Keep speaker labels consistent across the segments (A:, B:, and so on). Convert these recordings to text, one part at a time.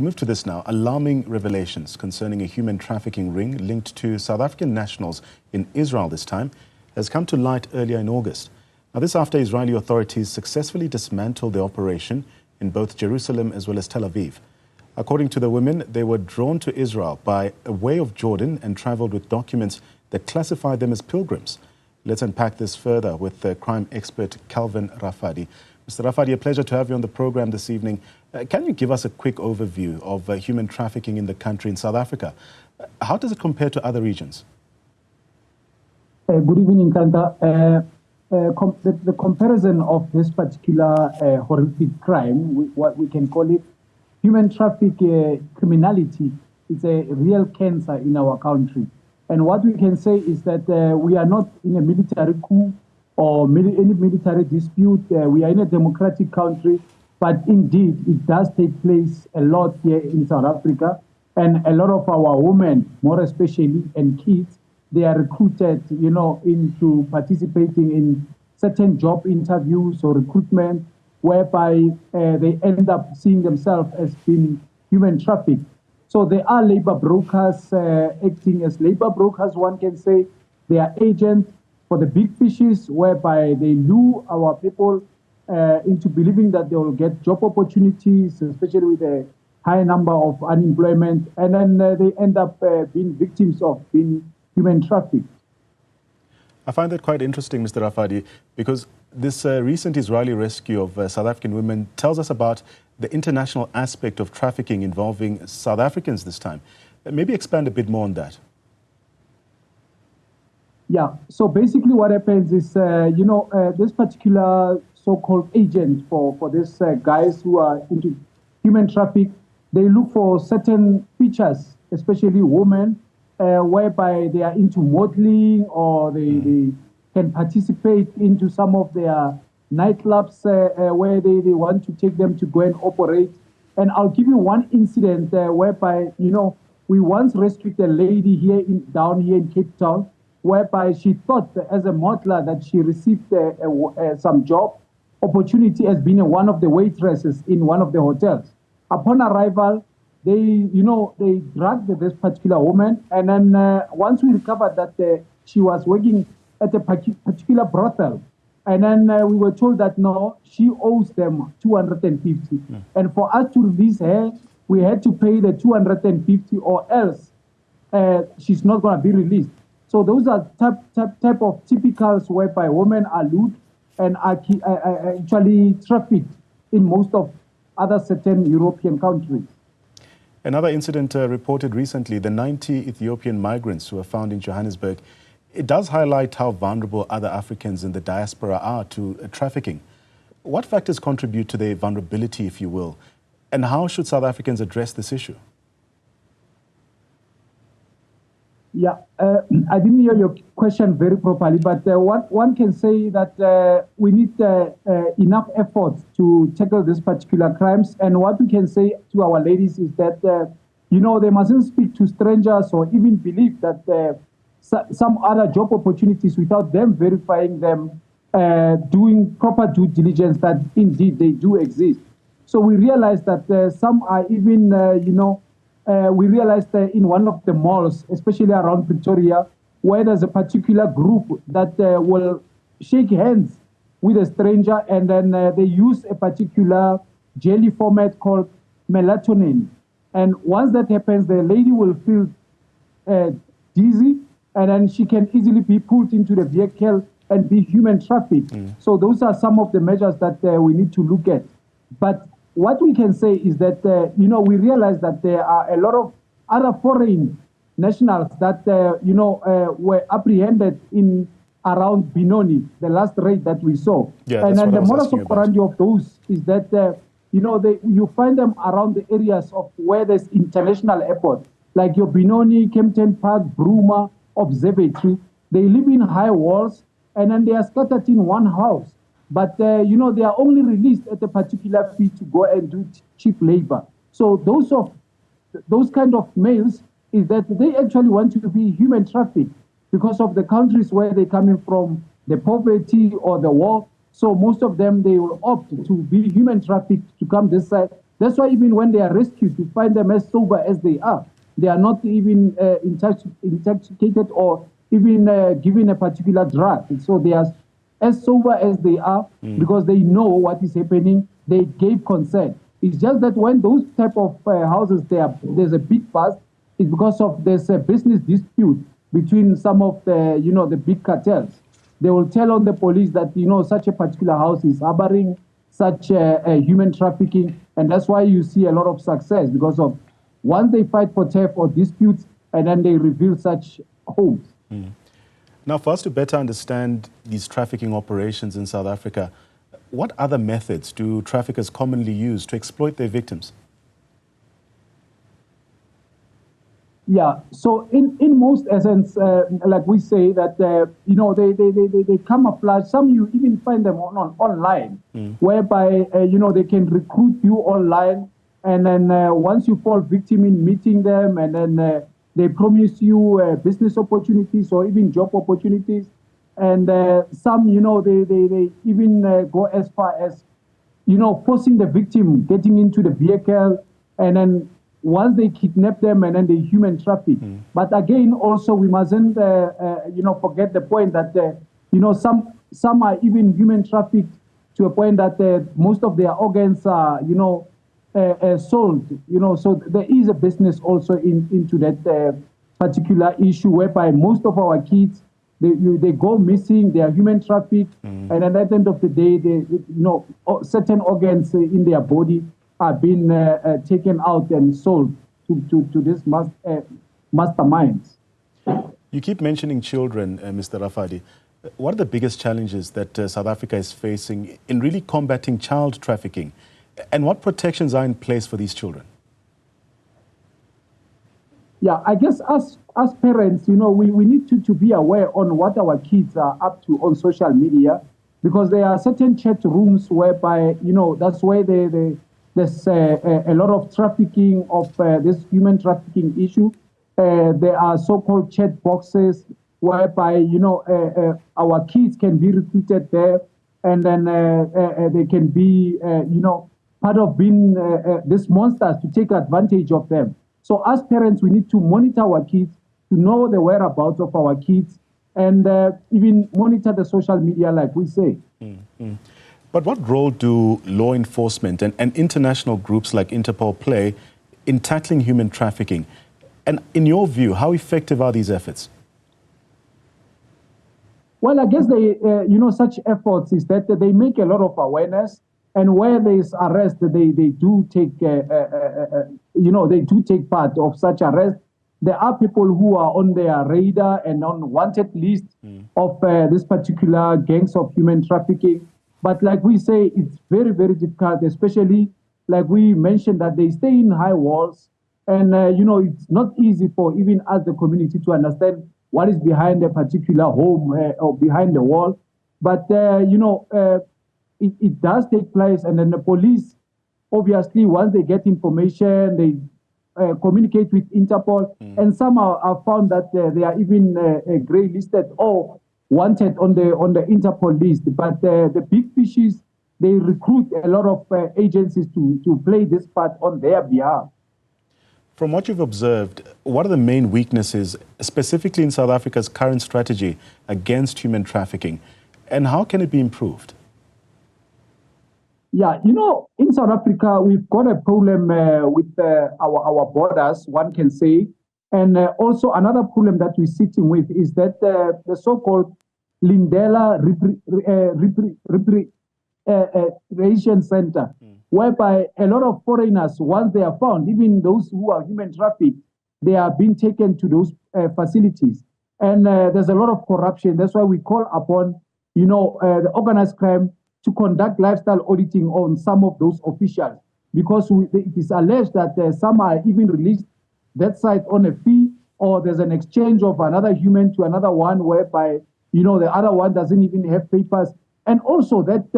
A: We move to this now. Alarming revelations concerning a human trafficking ring linked to South African nationals in Israel this time has come to light earlier in August. Now, this after Israeli authorities successfully dismantled the operation in both Jerusalem as well as Tel Aviv. According to the women, they were drawn to Israel by way of Jordan and traveled with documents that classified them as pilgrims. Let's unpack this further with crime expert Calvin Rafadi. Mr. Rafadi, a pleasure to have you on the program this evening. Can you give us a quick overview of human trafficking in the country in South Africa? How does it compare to other regions?
B: Good evening, Kanta. The comparison of this particular horrific crime, what we can call it, human traffic criminality, it's a real cancer in our country. And what we can say is that we are not in a military coup or any military dispute. We are in a democratic country, but indeed it does take place a lot here in South Africa. And a lot of our women, more especially, and kids, they are recruited, into participating in certain job interviews or recruitment, whereby they end up seeing themselves as being human trafficked. So there are labor brokers acting as labor brokers, one can say. They are agents for the big fishes, whereby they lure our people into believing that they will get job opportunities, especially with a high number of unemployment, and then they end up being victims of being human trafficked.
A: I find that quite interesting, Mr. Rafadi, because this recent Israeli rescue of South African women tells us about the international aspect of trafficking involving South Africans this time. Maybe expand a bit more on that.
B: Yeah, so basically what happens is, this particular so-called agent for these guys who are into human traffic, they look for certain features, especially women, whereby they are into modeling or they can participate into some of their nightclubs where they want to take them to go and operate. And I'll give you one incident whereby, we once rescued a lady down here in Cape Town, whereby she thought as a modeler that she received some job opportunity as being one of the waitresses in one of the hotels. Upon arrival, they drugged this particular woman, and then once we recovered that she was working at a particular brothel, and then we were told that no, she owes them 250, and for us to release her, we had to pay the 250, or else she's not going to be released. So those are type of typicals whereby women are lured and are actually trafficked in most of other certain European countries.
A: Another incident reported recently, the 90 Ethiopian migrants who were found in Johannesburg. It does highlight how vulnerable other Africans in the diaspora are to trafficking. What factors contribute to their vulnerability, if you will, and how should South Africans address this issue?
B: Yeah, I didn't hear your question very properly, but what one can say that we need enough effort to tackle these particular crimes. And what we can say to our ladies is that, they mustn't speak to strangers or even believe that some other job opportunities without them verifying them, doing proper due diligence that indeed they do exist. So we realize that some are even, we realized that in one of the malls, especially around Pretoria, where there's a particular group that will shake hands with a stranger, and then they use a particular jelly format called melatonin. And once that happens, the lady will feel dizzy, and then she can easily be put into the vehicle and be human trafficked. So those are some of the measures that we need to look at. But what we can say is that, we realize that there are a lot of other foreign nationals that, were apprehended in around Benoni, the last raid that we saw.
A: Yeah,
B: and then the modus
A: operandi
B: operandi of those is that, you find them around the areas of where there's international airport, like your Benoni, Kempton Park, Bruma, Observatory. They live in high walls, and then they are scattered in one house. But, they are only released at a particular fee to go and do cheap labor. So those kind of males is that they actually want to be human trafficked because of the countries where they're coming from, the poverty or the war. So most of them, they will opt to be human trafficked to come this side That's why even when they are rescued, you find them as sober as they are. They are not even intoxicated or even given a particular drug. So they are as sober as they are because they know what is happening. They gave consent. It's just that when those type of houses there's a big fuss, it's because of there's a business dispute between some of the the big cartels. They will tell on the police that such a particular house is harboring such human trafficking, and that's why you see a lot of success because of once they fight for theft or disputes, and then they reveal such homes.
A: Now, for us to better understand these trafficking operations in South Africa, what other methods do traffickers commonly use to exploit their victims?
B: Yeah, so in most essence, like we say that, they camouflage. Some you even find them online, whereby, they can recruit you online. And then once you fall victim in meeting them, and then they promise you business opportunities or even job opportunities. And some, they even go as far as, forcing the victim getting into the vehicle, and then once they kidnap them and then they human traffic. But again, also we mustn't, forget the point that, some are even human trafficked to a point that most of their organs are, sold. So there is a business also into that particular issue, whereby most of our kids, they go missing, they are human trafficked, and then at the end of the day, certain organs in their body are being taken out and sold to these masterminds.
A: You keep mentioning children, Mr. Rafadi. What are the biggest challenges that South Africa is facing in really combating child trafficking? And what protections are in place for these children?
B: Yeah, I guess as parents, we need to be aware on what our kids are up to on social media, because there are certain chat rooms whereby, that's where there's a lot of trafficking of this human trafficking issue. There are so-called chat boxes whereby, our kids can be recruited there, and then they can be, part of being these monsters to take advantage of them. So as parents, we need to monitor our kids, to know the whereabouts of our kids, and even monitor the social media, like we say.
A: But what role do law enforcement and international groups like Interpol play in tackling human trafficking? And in your view, how effective are these efforts?
B: Well, I guess such efforts is that they make a lot of awareness, and where there is arrest, they do take, they do take part of such arrest. There are people who are on their radar and on wanted list of this particular gangs of human trafficking. But like we say, it's very, very difficult, especially like we mentioned that they stay in high walls. And, it's not easy for even us, the community, to understand what is behind a particular home or behind the wall. But, it does take place. And then the police, obviously, once they get information, they communicate with Interpol. And some are found that they are even grey listed or wanted on the Interpol list. But the big fishes, they recruit a lot of agencies to play this part on their behalf.
A: From what you've observed, what are the main weaknesses, specifically in South Africa's current strategy against human trafficking, and how can it be improved?
B: Yeah, in South Africa, we've got a problem with our borders, one can say. And also another problem that we're sitting with is that the so-called Lindela Repatriation Center, whereby a lot of foreigners, once they are found, even those who are human trafficked, they are being taken to those facilities. And there's a lot of corruption. That's why we call upon, the organized crime to conduct lifestyle auditing on some of those officials, because it is alleged that some are even released that site on a fee, or there's an exchange of another human to another one, whereby, the other one doesn't even have papers. And also that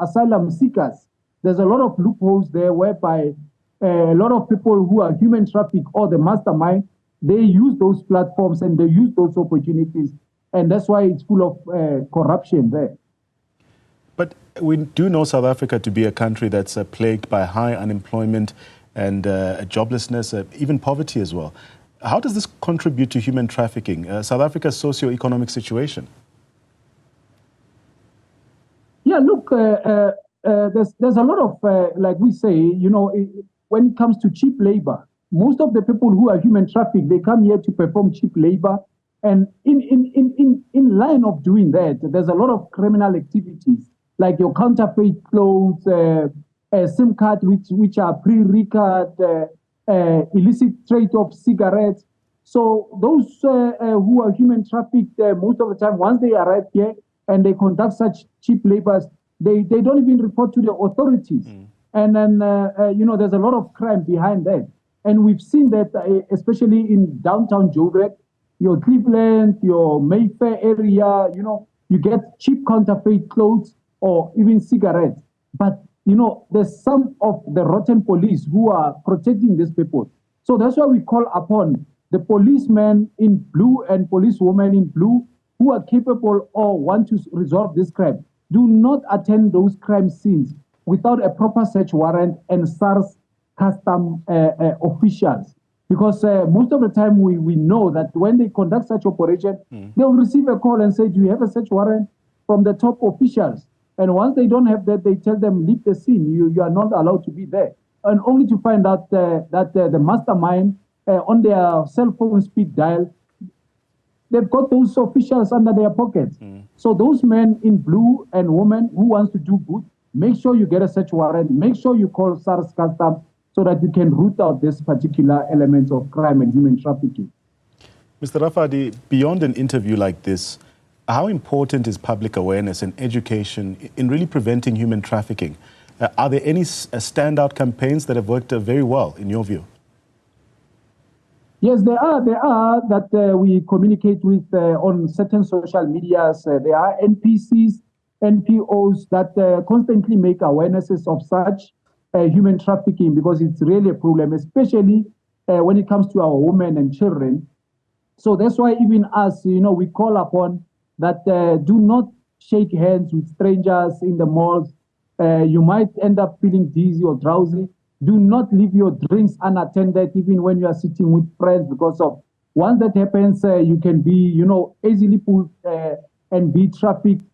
B: asylum seekers, there's a lot of loopholes there, whereby a lot of people who are human trafficked or the mastermind, they use those platforms and they use those opportunities. And that's why it's full of corruption there.
A: But we do know South Africa to be a country that's plagued by high unemployment and joblessness, even poverty as well. How does this contribute to human trafficking, South Africa's socio-economic situation?
B: Yeah, look, there's a lot of, like we say, you know, when it comes to cheap labor, most of the people who are human trafficked, they come here to perform cheap labor. And in line of doing that, there's a lot of criminal activities, like your counterfeit clothes, SIM card which are pre-record, illicit trade of cigarettes. So those who are human trafficked, most of the time, once they arrive here and they conduct such cheap labors, they don't even report to the authorities. And then, you know, there's a lot of crime behind that. And we've seen that, especially in downtown Joburg, your Cleveland, your Mayfair area, you know, you get cheap counterfeit clothes or even cigarettes. But, you know, there's some of the rotten police who are protecting these people. So that's why we call upon the policemen in blue and policewomen in blue who are capable or want to resolve this crime. Do not attend those crime scenes without a proper search warrant and SARS custom officials. Because most of the time we know that when they conduct such operation, they'll receive a call and say, do you have a search warrant from the top officials? And once they don't have that, they tell them, leave the scene. You are not allowed to be there. And only to find out that the mastermind on their cell phone speed dial, they've got those officials under their pockets. So those men in blue and women who wants to do good, make sure you get a search warrant, make sure you call SARS custom so that you can root out this particular element of crime and human trafficking.
A: Mr. Rafadi, beyond an interview like this, how important is public awareness and education in really preventing human trafficking? Are there any standout campaigns that have worked very well, in your view?
B: Yes, there are. There are that we communicate with on certain social medias. There are NPCs, NPOs that constantly make awarenesses of such human trafficking, because it's really a problem, especially when it comes to our women and children. So that's why even us, you know, we call upon that do not shake hands with strangers in the malls. You might end up feeling dizzy or drowsy. Do not leave your drinks unattended, even when you are sitting with friends, because of once that happens, you can be, you know, easily pulled and be trafficked.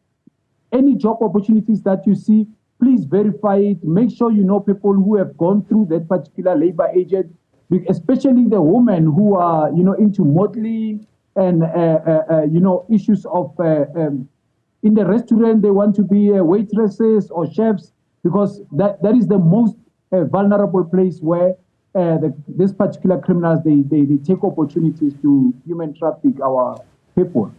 B: Any job opportunities that you see, please verify it. Make sure you know people who have gone through that particular labor agent, especially the women who are, you know, into modeling and, you know, issues of in the restaurant, they want to be waitresses or chefs, because that is the most vulnerable place where this particular criminals, they take opportunities to human traffic our people.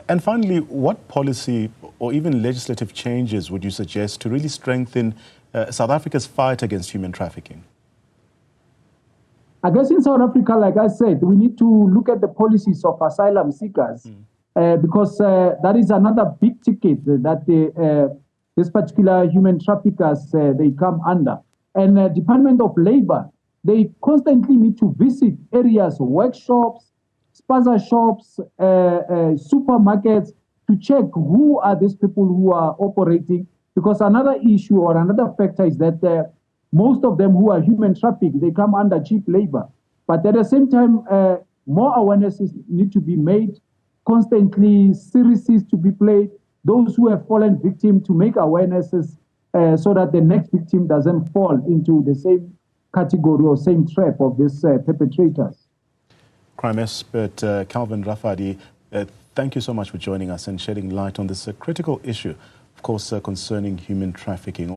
A: And finally, what policy or even legislative changes would you suggest to really strengthen South Africa's fight against human trafficking?
B: I guess in South Africa, like I said, we need to look at the policies of asylum seekers, because that is another big ticket that this particular human traffickers, they come under. And Department of Labor, they constantly need to visit areas, workshops, spaza shops, supermarkets, to check who are these people who are operating. Because another issue or another factor is that most of them who are human trafficked, they come under cheap labor. But at the same time, more awarenesses need to be made, constantly series to be played, those who have fallen victim to make awarenesses so that the next victim doesn't fall into the same category or same trap of these perpetrators.
A: Crime expert Calvin Rafadi, thank you so much for joining us and shedding light on this critical issue, of course, concerning human trafficking.